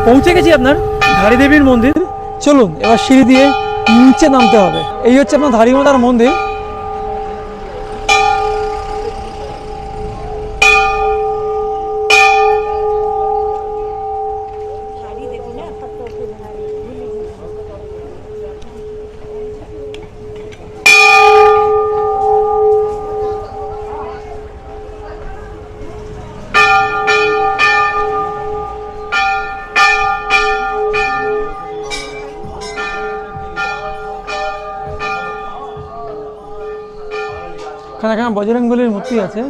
পৌঁছে গেছি আপনার ধারী দেবীর মন্দির। চলুন এবার সিঁড়ি দিয়ে নিচে নামতে হবে। এই হচ্ছে আপনার ধারী মাতার মন্দির। এখানে বজরংবলীর মূর্তি আছে।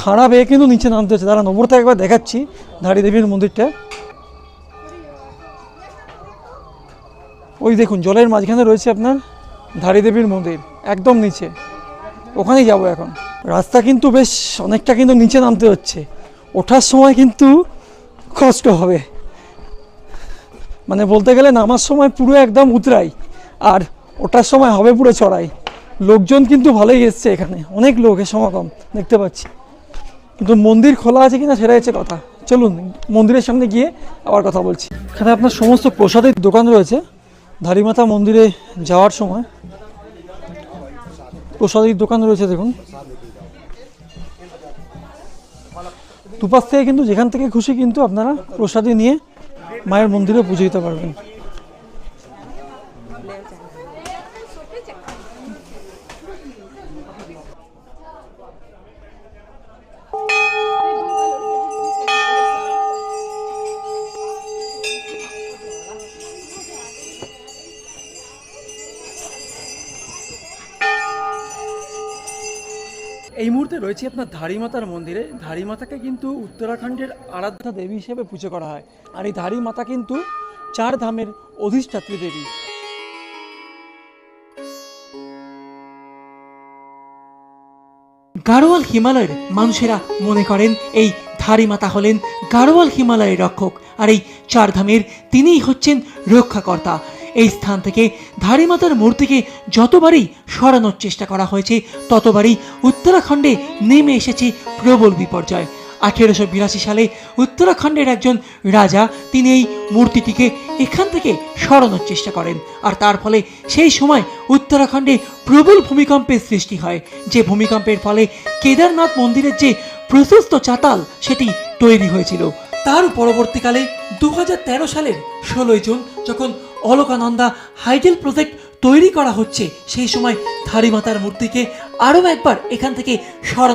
খাড়া বেয়ে কিন্তু নিচে নামতে হচ্ছে। তারা নম্বর থেকে একবার দেখাচ্ছি ধারী দেবীর মন্দিরটা। ওই দেখুন জলের মাঝখানে রয়েছে আপনার ধারী দেবীর মন্দির, একদম নিচে। ওখানেই যাব এখন। রাস্তা কিন্তু বেশ অনেকটা কিন্তু নিচে নামতে হচ্ছে। ওঠার সময় কিন্তু কষ্ট হবে, মানে বলতে গেলে নামার সময় পুরো একদম উতরাই, আর ওঠার সময় হবে পুরো চড়াই। লোকজন কিন্তু ভালোই এসছে, এখানে অনেক লোকের সমাগম দেখতে পাচ্ছি, কিন্তু মন্দির খোলা আছে কিনা সেটা হচ্ছে কথা। চলুন মন্দিরের সামনে গিয়ে আবার কথা বলছি। এখানে আপনার সমস্ত প্রসাদের দোকান রয়েছে। ধারী মাতা মন্দিরে যাওয়ার সময় প্রসাদের দোকান রয়েছে দেখুন। দুপাশ থেকে কিন্তু যেখান থেকে খুশি কিন্তু আপনারা প্রসাদী নিয়ে মায়ের মন্দিরে পুজো দিতে পারবেন। এই মুহূর্তে রয়েছে আপনার ধারী মাতার মন্দিরে। ধারী মাতাকে কিন্তু উত্তরাখণ্ডের আরাধ্যা দেবী হিসেবে পুজো করা হয়। আর এই ধারী মাতা কিন্তু 4 ধামের অধিষ্ঠাত্রী দেবী। গাড়োয়াল হিমালয়ের মানুষেরা মনে করেন এই ধারী মাতা হলেন গাড়োয়াল হিমালয়ের রক্ষক, আর এই 4 ধামের তিনিই হচ্ছেন রক্ষাকর্তা। এই স্থান থেকে ধারী মাতার মূর্তিকে যতবারই সরানোর চেষ্টা করা হয়েছে ততবারই উত্তরাখণ্ডে নেমে এসেছে প্রবল বিপর্যয়। 1882 সালে উত্তরাখণ্ডের একজন রাজা তিনি এই মূর্তিটিকে এখান থেকে সরানোর চেষ্টা করেন, আর তার ফলে সেই সময় উত্তরাখণ্ডে প্রবল ভূমিকম্পের সৃষ্টি হয়। যে ভূমিকম্পের ফলে কেদারনাথ মন্দিরের যে প্রশস্ত চাতাল সেটি তৈরি হয়েছিল। তার পরবর্তীকালে 2013 সালের 16 জুন যখন অলকানন্দা হাইডেল প্রজেক্ট তৈরি করা হচ্ছে, সেই সময় ধারী মাতার মূর্তিকে আরও একবার এখান থেকে সরানো